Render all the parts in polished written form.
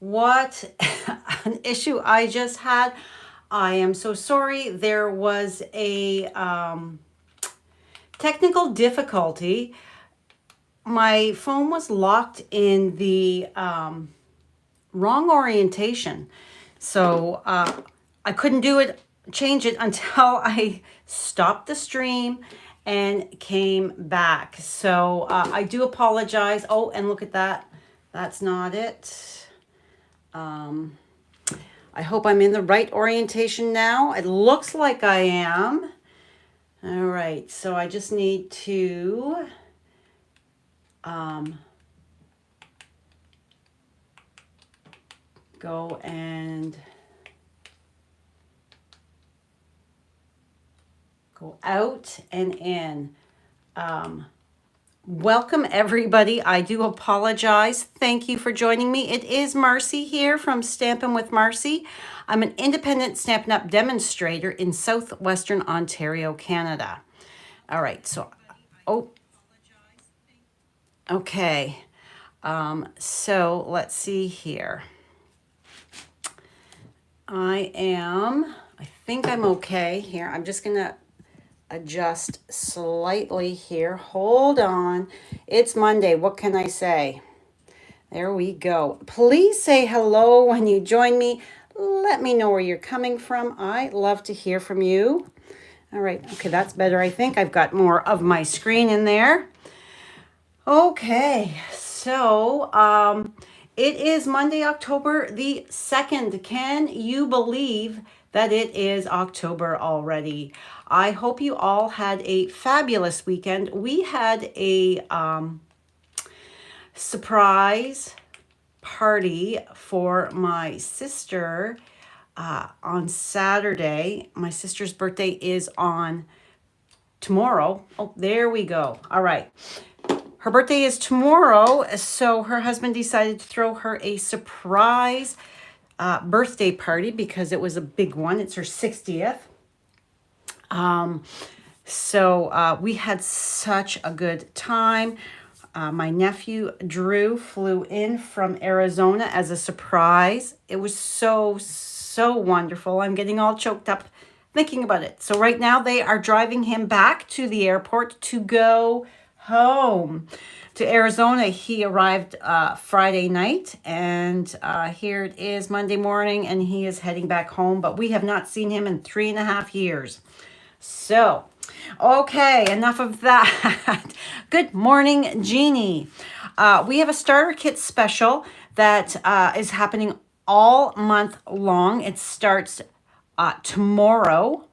What an issue I just had. I am so sorry. There was a technical difficulty. My phone was locked in the wrong orientation. So I couldn't change it until I stopped the stream and came back. So I do apologize. Oh, and look at that. That's not it. I hope I'm in the right orientation now. It looks like I am. All right, so I just need to go and go out and in. Welcome, everybody. I do apologize. Thank you for joining me. It is Marcy here from Stampin' with Marcy. I'm an independent Stampin' Up! Demonstrator in southwestern Ontario, Canada. All right, so, oh, okay. So let's see here. I think I'm okay here. I'm just going to adjust slightly here. Hold on. It's Monday. What can I say? There we go. Please say hello when you join me. Let me know where you're coming from. I love to hear from you. All right. Okay, that's better, I think. I've got more of my screen in there. Okay. So, it is Monday, October the 2nd. Can you believe that it is October already? I hope you all had a fabulous weekend. We had a surprise party for my sister on Saturday. My sister's birthday is on tomorrow. Oh, there we go. All right. Her birthday is tomorrow, so her husband decided to throw her a surprise birthday party because it was a big one. It's her 60th. So we had such a good time. My nephew Drew flew in from Arizona as a surprise. It was so wonderful. I'm getting all choked up thinking about it. So right now they are driving him back to the airport to go home to Arizona. He arrived Friday night, and here it is Monday morning, and he is heading back home. But we have not seen him in 3.5 years. So, okay, enough of that. Good morning, Jeannie. We have a starter kit special that is happening all month long. It starts tomorrow.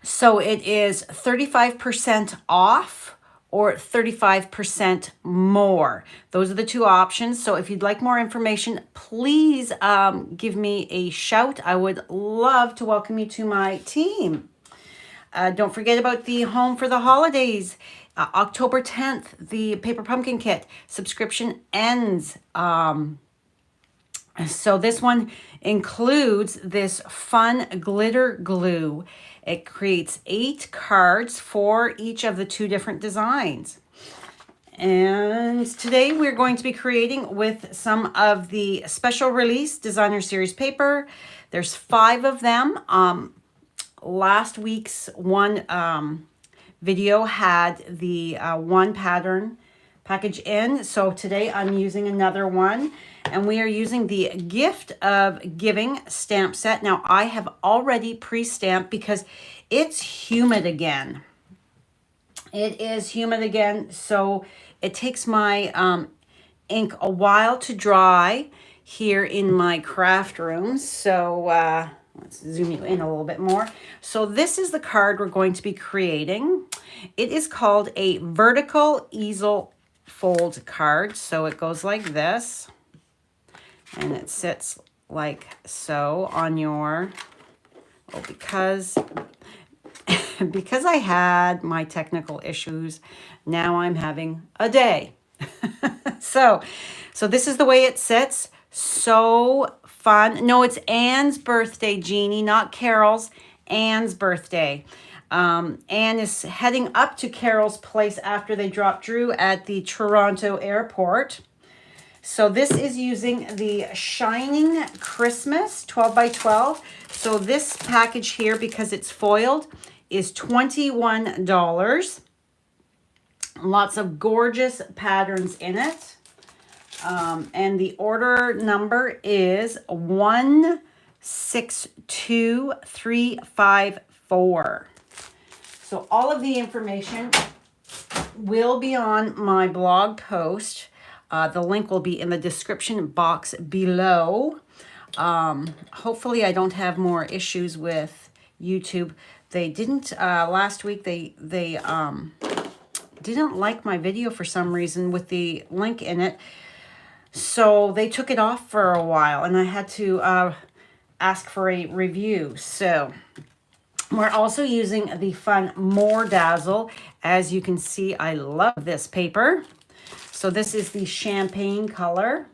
So it is 35% off or 35% more. Those are the two options. So if you'd like more information, please give me a shout. I would love to welcome you to my team. Don't forget about the Home for the Holidays. October 10th, the Paper Pumpkin Kit subscription ends. So this one includes this fun glitter glue. It creates 8 cards for each of the 2 different designs. And today we're going to be creating with some of the special release designer series paper. There's 5 of them. Last week's one video had the one pattern package in. So today I'm using another one, and we are using the Gift of Giving stamp set. Now I have already pre-stamped because it's humid again. It is humid again, so it takes my ink a while to dry here in my craft room. So let's zoom you in a little bit more. So this is the card we're going to be creating. It is called a vertical easel fold card. So it goes like this, and it sits like so on your, oh, because I had my technical issues, now I'm having a day. So this is the way it sits. So fun. No, it's Anne's birthday, Jeannie, not Carol's. Anne's birthday. Anne is heading up to Carol's place after they drop Drew at the Toronto airport. So this is using the Shining Christmas 12 by 12. So this package here, because it's foiled, is $21. Lots of gorgeous patterns in it. And the order number is 162354. So all of the information will be on my blog post. The link will be in the description box below. Hopefully I don't have more issues with YouTube. They didn't, last week, they didn't like my video for some reason with the link in it. So they took it off for a while and I had to ask for a review. So we're also using the fun More Dazzle. As you can see, I love this paper. So this is the champagne color.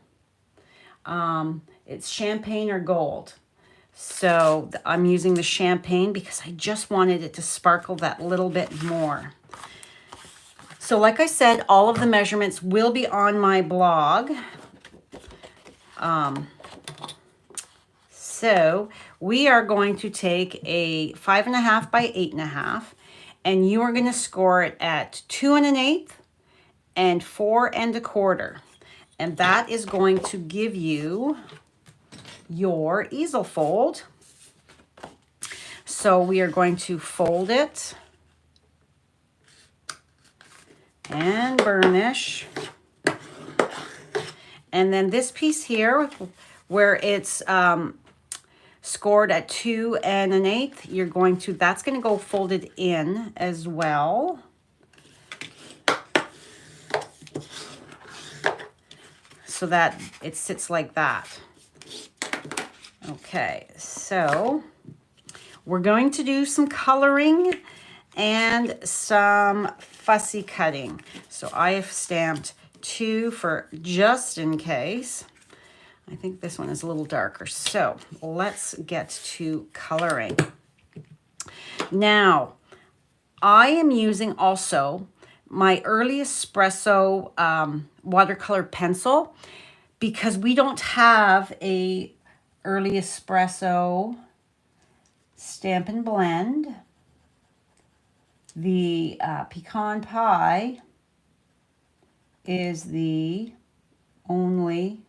It's champagne or gold. So I'm using the champagne because I just wanted it to sparkle that little bit more. So like I said, all of the measurements will be on my blog. So we are going to take a 5.5 by 8.5, and you are going to score it at 2 1/8 and 4 1/4. And that is going to give you your easel fold. So we are going to fold it and burnish. And then this piece here, where it's scored at 2 1/8, you're going to, that's going to go folded in as well. So that it sits like that. Okay, so we're going to do some coloring and some fussy cutting. So I have stamped 2 for just in case. I think this one is a little darker. So let's get to coloring. Now, I am using also my Early Espresso watercolor pencil because we don't have a Early Espresso Stampin' Blend. The pecan pie is the only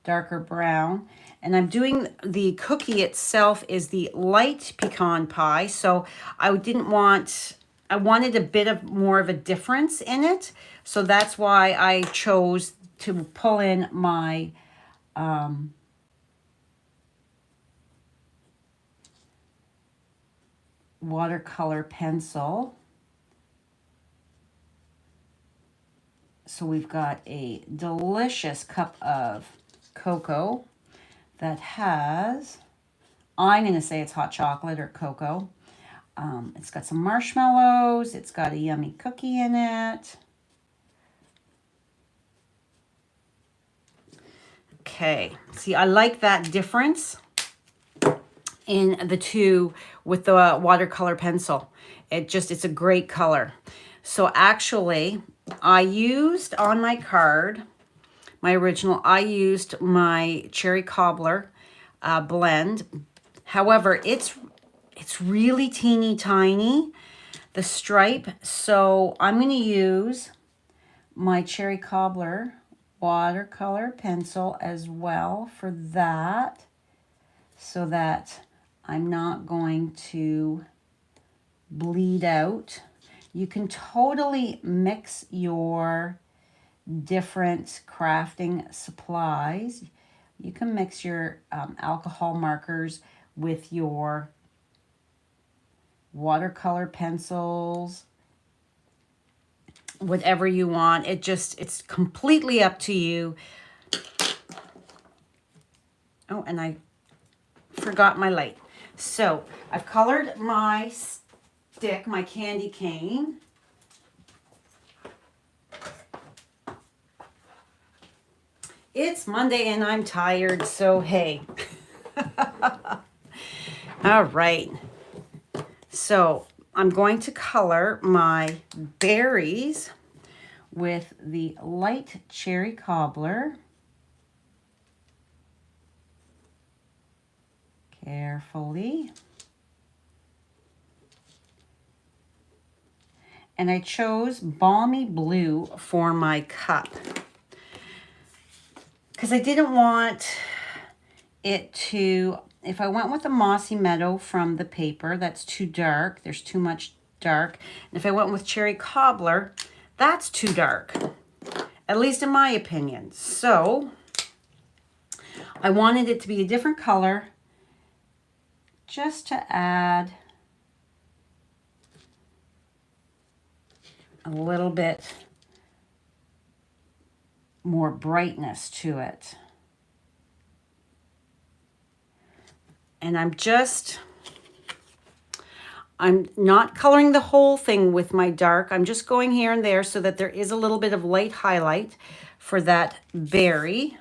darker brown, and I'm doing the cookie itself is the light pecan pie. So I wanted a bit of more of a difference in it, so that's why I chose to pull in my watercolor pencil. So we've got a delicious cup of cocoa that has, I'm going to say it's hot chocolate or cocoa. It's got some marshmallows. It's got a yummy cookie in it. Okay, see, I like that difference in the two with the watercolor pencil. It's a great color. So actually, I used on my card, my original, I used my cherry cobbler blend. However, it's really teeny tiny, the stripe. So I'm going to use my cherry cobbler watercolor pencil as well for that, so that I'm not going to bleed out. You can totally mix your different crafting supplies. You can mix your alcohol markers with your watercolor pencils, whatever you want. It's completely up to you. Oh, and I forgot my light. So I've colored my stick, my candy cane. It's Monday and I'm tired, so hey. All right. So I'm going to color my berries with the light cherry cobbler. carefully. And I chose Balmy Blue for my cup because I didn't want it to, if I went with the Mossy Meadow from the paper, that's too dark. There's too much dark. And if I went with Cherry Cobbler, that's too dark, at least in my opinion. So I wanted it to be a different color just to add a little bit more brightness to it. And I'm not coloring the whole thing with my dark. I'm just going here and there so that there is a little bit of light highlight for that berry.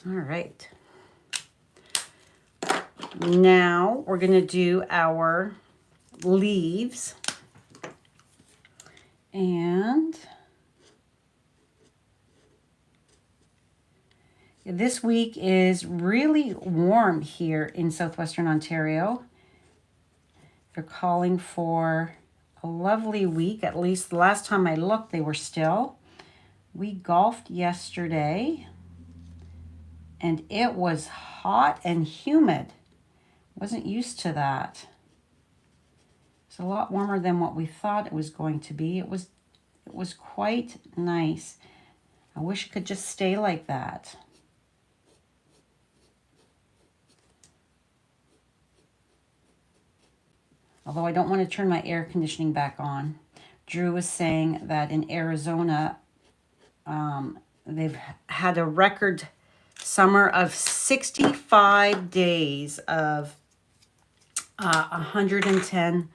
All right. Now we're going to do our leaves. And this week is really warm here in southwestern Ontario. They're calling for a lovely week. At least the last time I looked, they were still. We golfed yesterday, and it was hot and humid. Wasn't used to that. It's a lot warmer than what we thought it was going to be. It was quite nice. I wish it could just stay like that. Although I don't want to turn my air conditioning back on. Drew was saying that in Arizona, they've had a record summer of 65 days of 110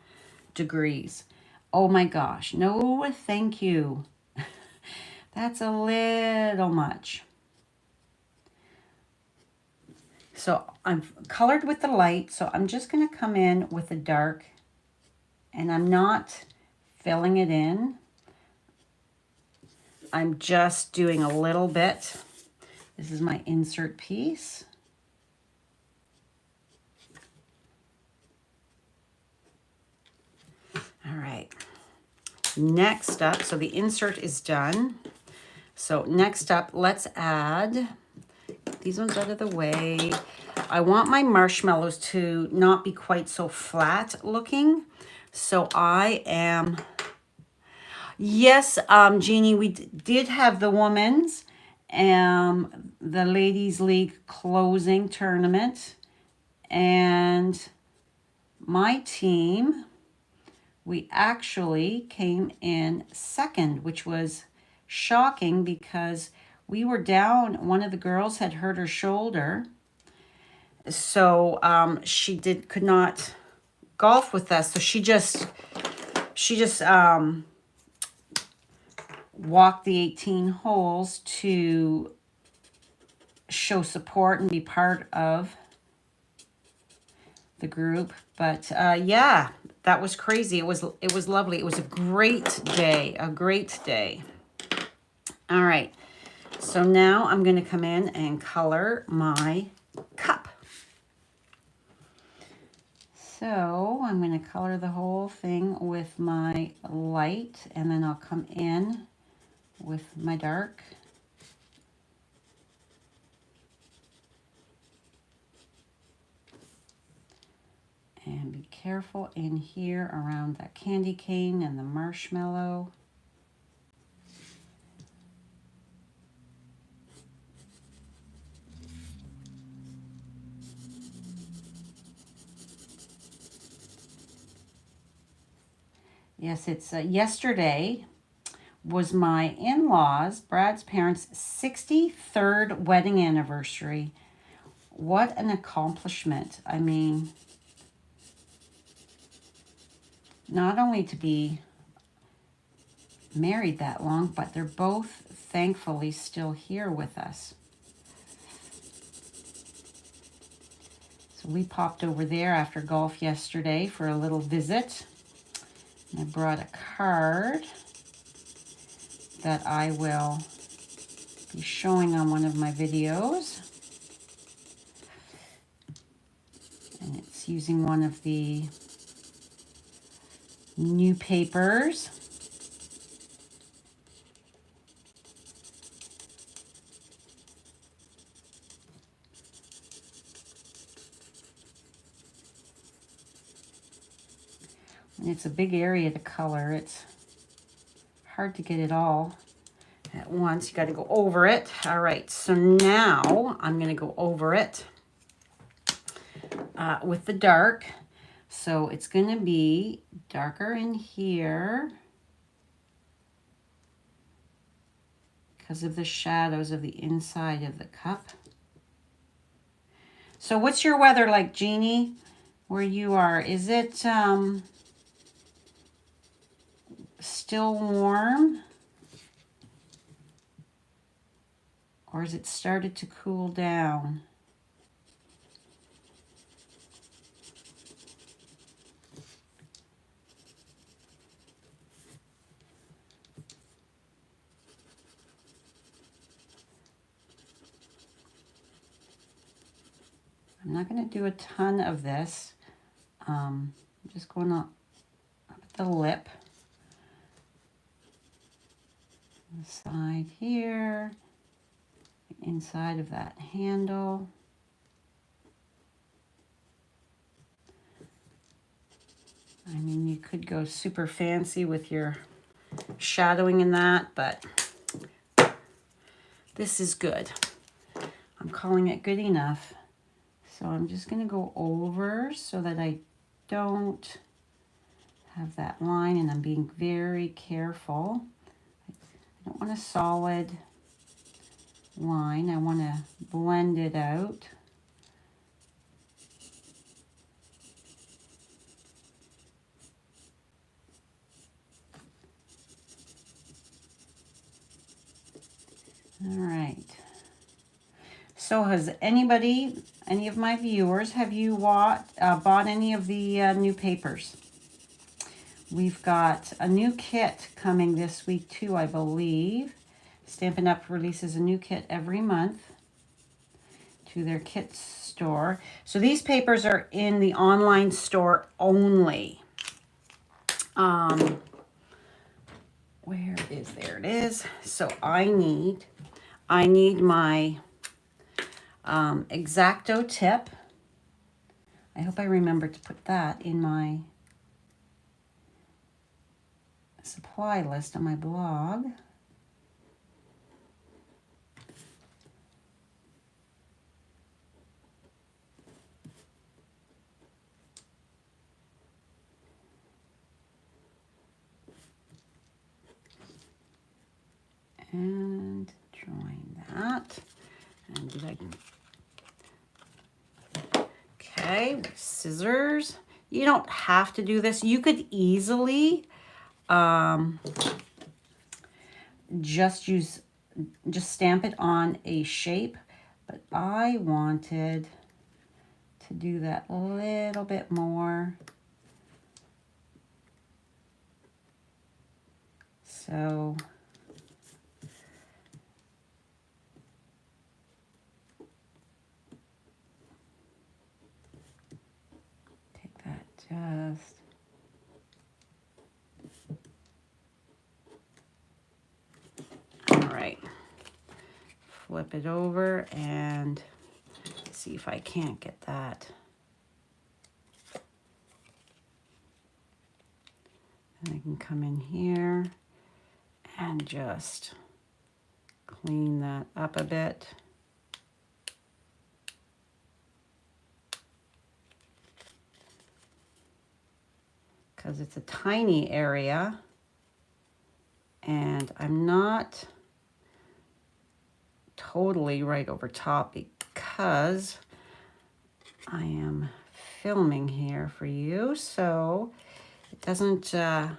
degrees. Oh my gosh, no thank you. That's a little much. So I'm colored with the light, so I'm just going to come in with the dark, and I'm not filling it in. I'm just doing a little bit. This is my insert piece. All right. Next up, so the insert is done. So next up, let's add these ones out of the way. I want my marshmallows to not be quite so flat looking. So I am, yes, Jeannie, we did have the women's the Ladies League closing tournament, and my team, we actually came in second, which was shocking because we were down. One of the girls had hurt her shoulder, so she could not golf with us. So she just walked the 18 holes to show support and be part of the group. But yeah, that was crazy. It was lovely. It was a great day, All right, so now I'm going to come in and color my cup. So I'm going to color the whole thing with my light, and then I'll come in with my dark. And be careful in here around that candy cane and the marshmallow. Yes, it's yesterday was my in-laws, Brad's parents' 63rd wedding anniversary. What an accomplishment. I mean, not only to be married that long, but they're both thankfully still here with us. So we popped over there after golf yesterday for a little visit. And I brought a card that I will be showing on one of my videos. And it's using one of the new papers. And it's a big area to color. It's hard to get it all at once. You got to go over it. All right, so now I'm going to go over it with the dark. So it's going to be darker in here because of the shadows of the inside of the cup. So what's your weather like, Jeannie, where you are? Is it still warm? Or has it started to cool down? I'm not going to do a ton of this. I'm just going up at the lip. The side here. The inside of that handle. I mean, you could go super fancy with your shadowing in that, but this is good. I'm calling it good enough. So I'm just going to go over so that I don't have that line, and I'm being very careful. I don't want a solid line. I want to blend it out. All right. So has anybody, any of my viewers, have you bought any of the new papers? We've got a new kit coming this week too, I believe. Stampin' Up! Releases a new kit every month to their kit store. So these papers are in the online store only. Where is, there it is. So I need my X-Acto tip. I hope I remember to put that in my supply list on my blog. And join that. And did I... Okay, scissors. You don't have to do this. You could easily just stamp it on a shape, but I wanted to do that a little bit more. So take that just... Right, flip it over and see if I can't get that. And I can come in here and just clean that up a bit. Because it's a tiny area and I'm not totally right over top because I am filming here for you, so it doesn't, there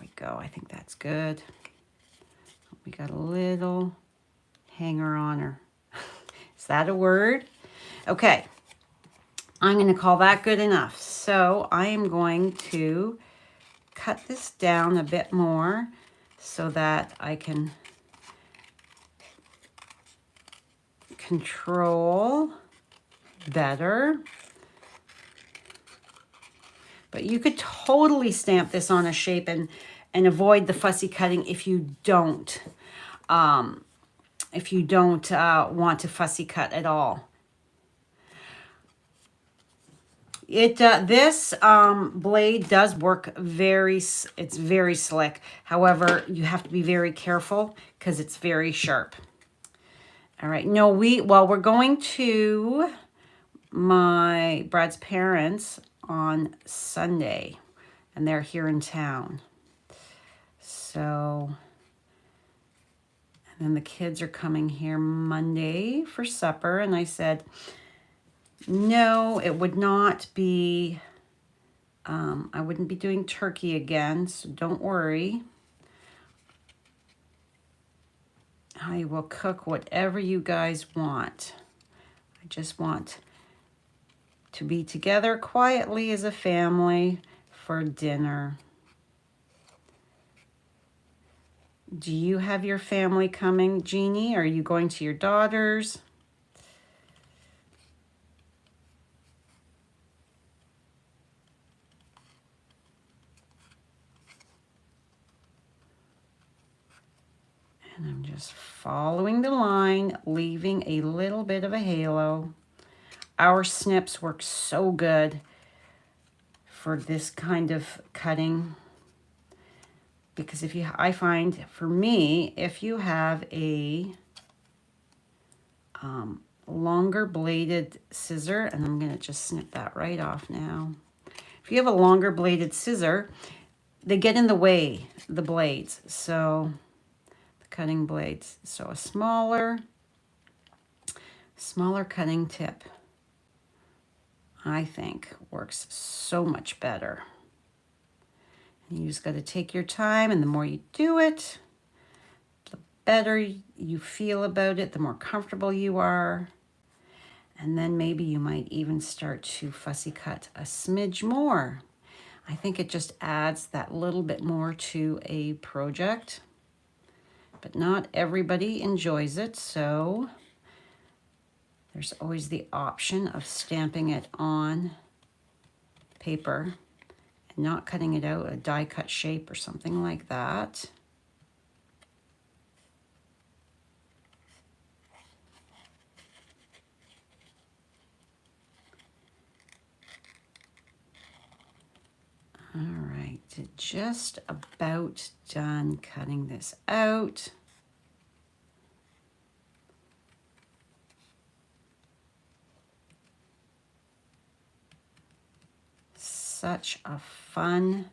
we go. I think that's good. We got a little hanger-oner. Is that a word? Okay. I'm going to call that good enough. So I am going to cut this down a bit more so that I can control better. But you could totally stamp this on a shape and avoid the fussy cutting if you don't. Want to fussy cut at all. This blade does work it's very slick. However, you have to be very careful because it's very sharp. All right, no, we're going to Brad's parents on Sunday, and they're here in town. So, and then the kids are coming here Monday for supper, and I said, no, it would not be, I wouldn't be doing turkey again, so don't worry. I will cook whatever you guys want. I just want to be together quietly as a family for dinner. Do you have your family coming, Jeannie? Are you going to your daughter's? And I'm just following the line, leaving a little bit of a halo. Our snips work so good for this kind of cutting. Because I find, for me, if you have a longer bladed scissor, and I'm going to just snip that right off now. If you have a longer bladed scissor, they get in the way, the blades. So cutting blades. So a smaller cutting tip, I think, works so much better. And you just got to take your time, and the more you do it, the better you feel about it, the more comfortable you are. And then maybe you might even start to fussy cut a smidge more. I think it just adds that little bit more to a project. But not everybody enjoys it, so there's always the option of stamping it on paper and not cutting it out a die cut shape or something like that. All right, just about done cutting this out. Such a fun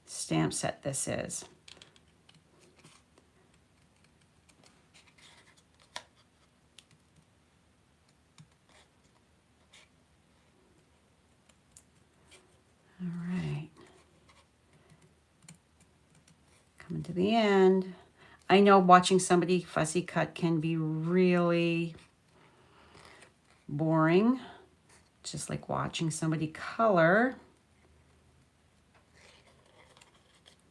stamp set this is. All right. Coming to the end. I know watching somebody fussy cut can be really boring, just like watching somebody color.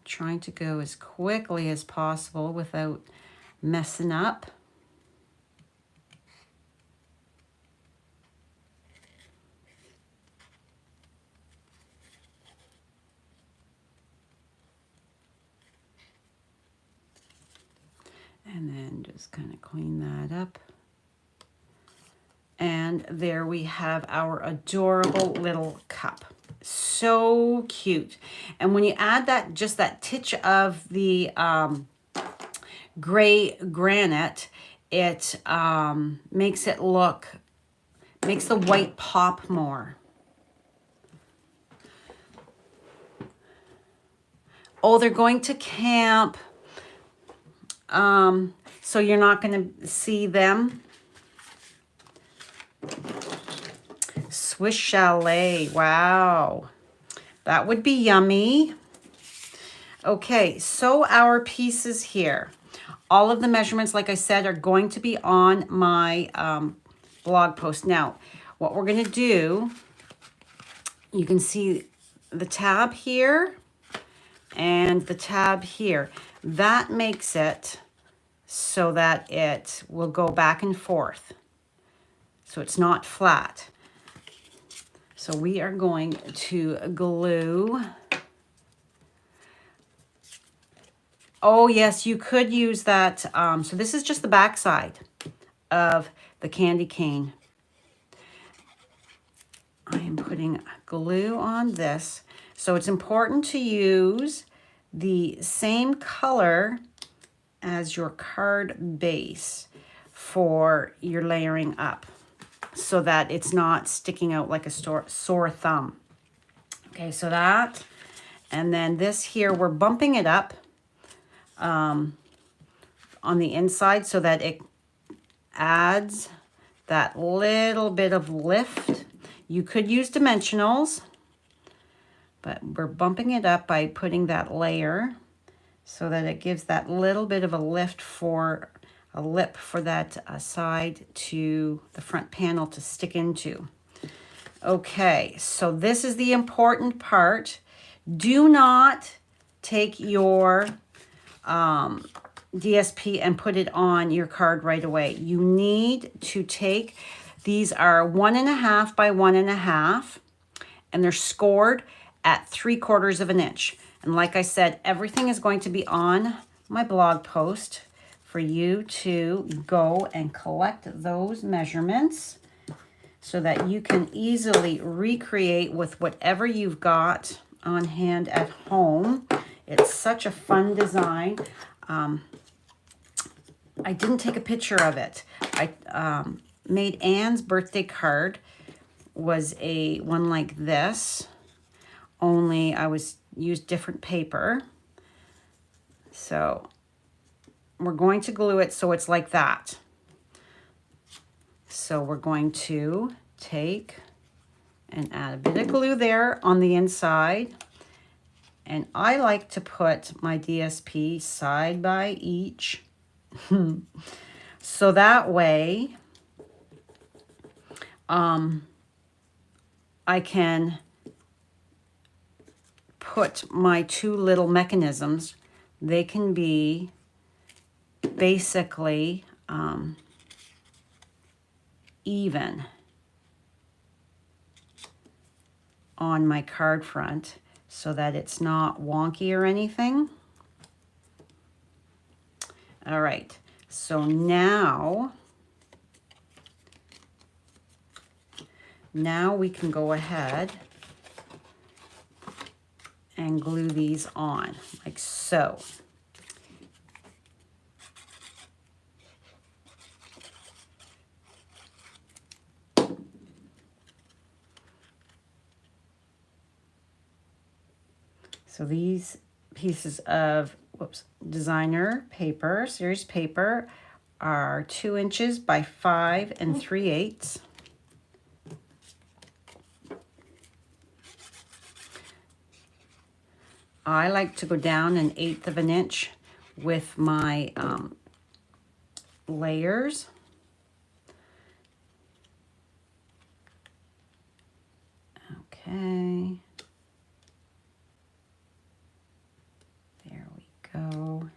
Trying to go as quickly as possible without messing up. And then just kind of clean that up. And there we have our adorable little cup. So cute. And when you add that, just that titch of the gray granite, it makes the white pop more. Oh, they're going to camp. So you're not going to see them. Swiss Chalet. Wow. That would be yummy. Okay, so our pieces here. All of the measurements, like I said, are going to be on my blog post. Now, what we're going to do, you can see the tab here and the tab here. That makes it so that it will go back and forth. So it's not flat. So we are going to glue. Oh yes, you could use that. So this is just the back side of the candy cane. I am putting glue on this. So it's important to use the same color as your card base for your layering up so that it's not sticking out like a sore thumb. Okay, so that, and then this here, we're bumping it up on the inside so that it adds that little bit of lift. You could use dimensionals, but we're bumping it up by putting that layer so that it gives that little bit of a lift for a lip for that side to the front panel to stick into. Okay, so this is the important part. Do not take your DSP and put it on your card right away. You need to take, these are 1.5 by 1.5, and they're scored at 3/4 of an inch. And like I said, everything is going to be on my blog post for you to go and collect those measurements so that you can easily recreate with whatever you've got on hand at home. It's such a fun design. I didn't take a picture of it. I made Anne's birthday card, was a one like this, only I used different paper. So we're going to glue it so it's like that. So we're going to take and add a bit of glue there on the inside. And I like to put my DSP side by each. So that way I can put my two little mechanisms. They can be basically even on my card front so that it's not wonky or anything. All right, so now we can go ahead and glue these on like so. So these pieces of designer paper, series paper, are 2 inches by 5 3/8. I like to go down 1/8 of an inch with my layers. Okay. There we go.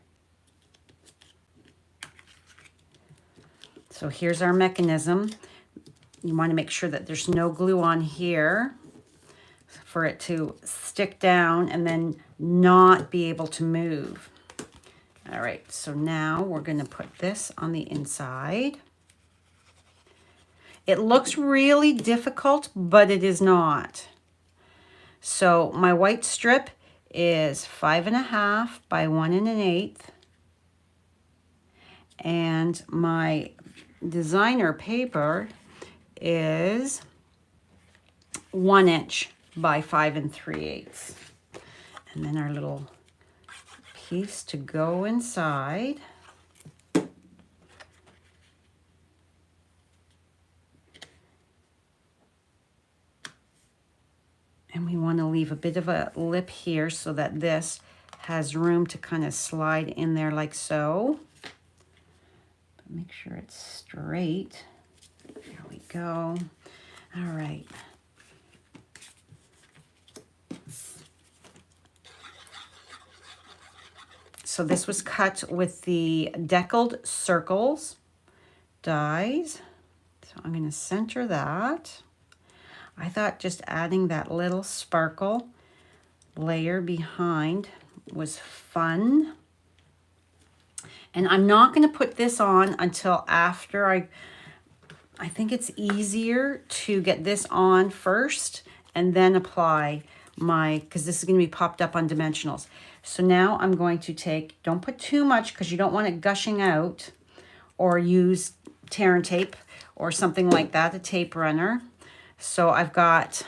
So here's our mechanism. You want to make sure that there's no glue on here for it to stick down and then not be able to move. All right, so now we're going to put this on the inside. It looks really difficult, but it is not. So my white strip is 5.5 by 1 1/8. And my designer paper is 1 inch by 5 3/8. And then our little piece to go inside. And we want to leave a bit of a lip here so that this has room to kind of slide in there like so. But make sure it's straight. There we go. All right. So this was cut with the deckled circles dies. So I'm going to center that. I thought just adding that little sparkle layer behind was fun. And I'm not going to put this on until after I think it's easier to get this on first and then apply my, because this is going to be popped up on dimensionals. So now I'm going to take, don't put too much because you don't want it gushing out, or use tear and tape or something like that, a tape runner. So I've got,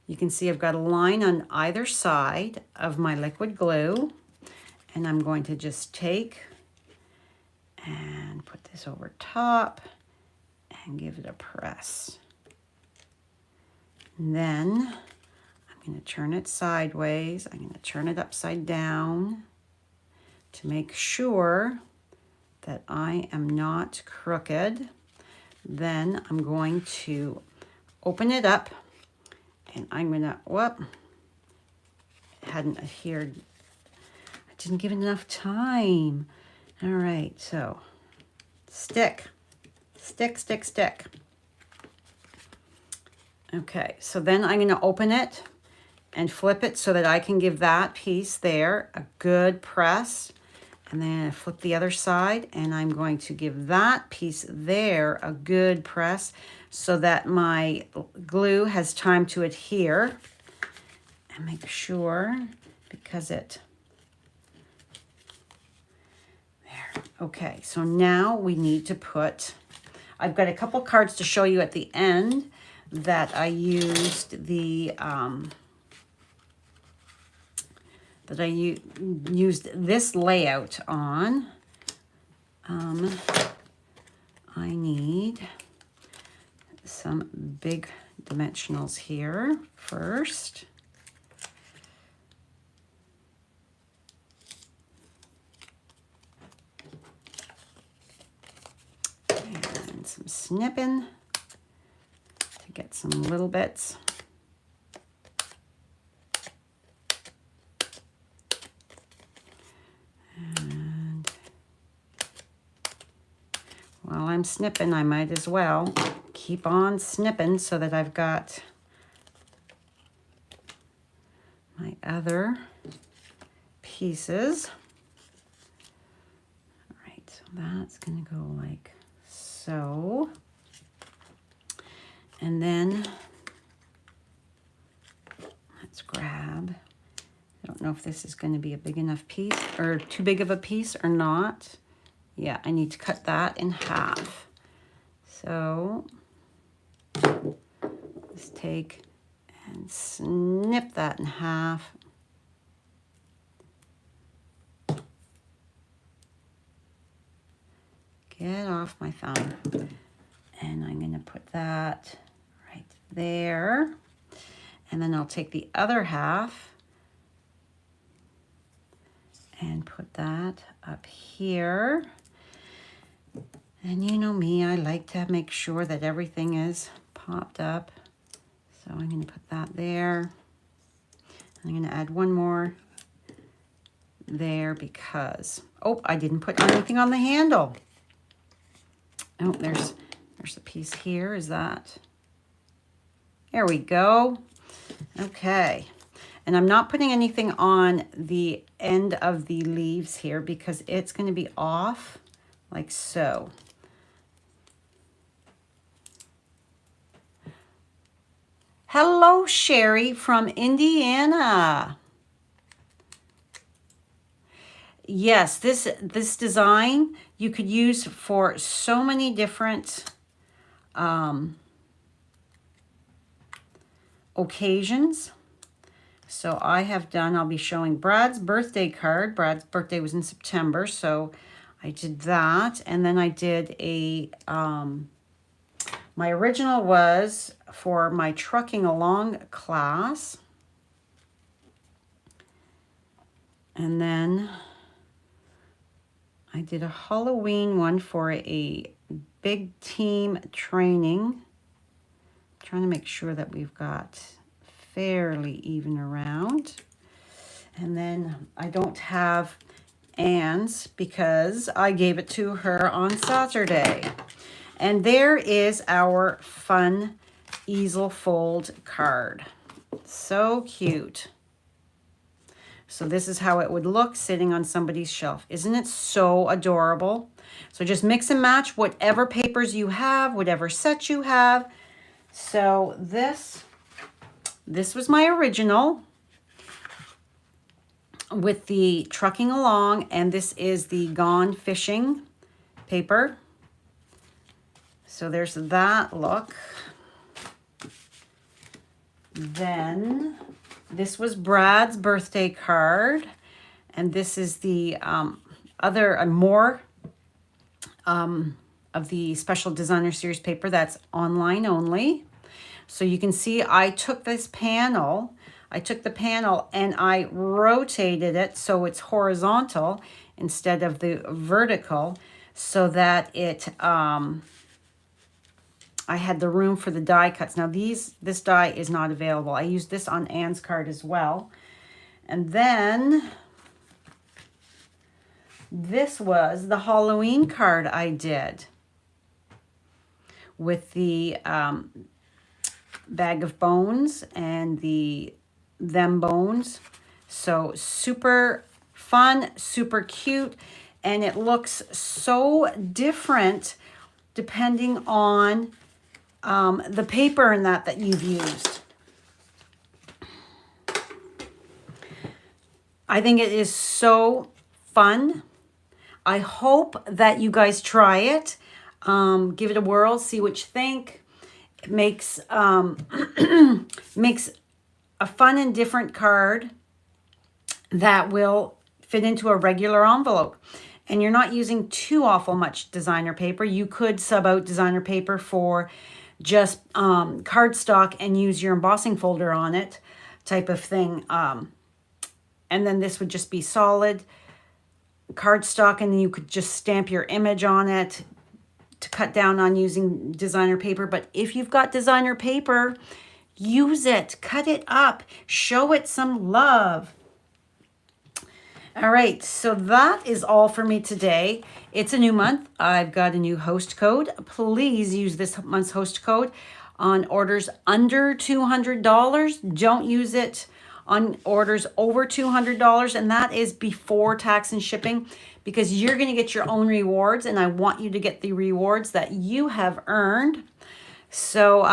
you can see I've got a line on either side of my liquid glue, and I'm going to just take and put this over top and give it a press. And then I'm going to turn it sideways. I'm going to turn it upside down to make sure that I am not crooked. Then I'm going to open it up, and I'm going to, whoop, hadn't adhered. I didn't give it enough time. All right, so stick, stick, stick, stick. Okay, so then I'm going to open it and flip it so that I can give that piece there a good press. And then I flip the other side, and I'm going to give that piece there a good press so that my glue has time to adhere. And make sure, because it, there. Okay, so now we need to put, I've got a couple cards to show you at the end that I used the, used this layout on. I need some big dimensionals here first. And some snipping to get some little bits. And while I'm snipping, I might as well keep on snipping so that I've got my other pieces. All right, so that's going to go like so. And then let's grab, I don't know if this is going to be a big enough piece or too big of a piece or not. Yeah, I need to cut that in half. So let's take and snip that in half. Get off my thumb. And I'm going to put that right there. And then I'll take the other half and put that up here. And you know me, I like to make sure that everything is popped up. So I'm going to put that there. I'm going to add one more there because, oh, I didn't put anything on the handle. Oh, there's a piece here. Is that? There we go. Okay. And I'm not putting anything on the end of the leaves here because it's going to be off like so. Hello, Sherry from Indiana. Yes, this design you could use for so many different occasions. So I have done, I'll be showing Brad's birthday card. Brad's birthday was in September, so I did that. And then I did a, my original was for my trucking along class. And then I did a Halloween one for a big team training. I'm trying to make sure that we've got fairly even around. And then I don't have Anne's because I gave it to her on Saturday. And there is our fun easel fold card. So cute. So this is how it would look sitting on somebody's shelf. Isn't it so adorable? So just mix and match whatever papers you have, whatever set you have. So this was my original with the trucking along, and this is the gone fishing paper. So there's that look. Then this was Brad's birthday card, and this is the more of the special designer series paper that's online only. So you can see I took this panel, the panel and I rotated it so it's horizontal instead of the vertical, so that it I had the room for the die cuts. Now this die is not available. I used this on Anne's card as well. And then this was the Halloween card I did with the bag of bones and them bones. So super fun, super cute, and it looks so different depending on the paper and that you've used. I think it is so fun. I hope that you guys try it. Give it a whirl, see what you think. It makes makes a fun and different card that will fit into a regular envelope. And you're not using too awful much designer paper. You could sub out designer paper for just cardstock and use your embossing folder on it type of thing. And then this would just be solid cardstock, and then you could just stamp your image on it to cut down on using designer paper. But if you've got designer paper, use it, cut it up, show it some love. All right, so that is all for me today. It's a new month. I've got a new host code. Please use this month's host code on orders under $200. Don't use it on orders over $200, and that is before tax and shipping, because you're going to get your own rewards, and I want you to get the rewards that you have earned. So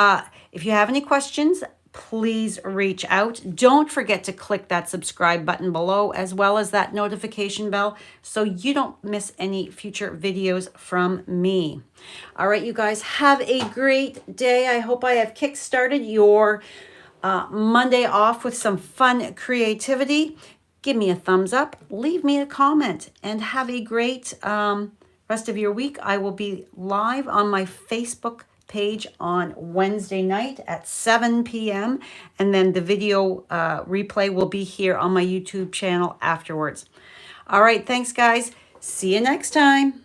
if you have any questions, please reach out. Don't forget to click that subscribe button below, as well as that notification bell, so you don't miss any future videos from me. All right, you guys, have a great day. I hope I have kickstarted your Monday off with some fun creativity. Give me a thumbs up, leave me a comment, and have a great rest of your week. I will be live on my Facebook page on Wednesday night at 7 p.m. And then the video replay will be here on my YouTube channel afterwards. All right, thanks guys. See you next time.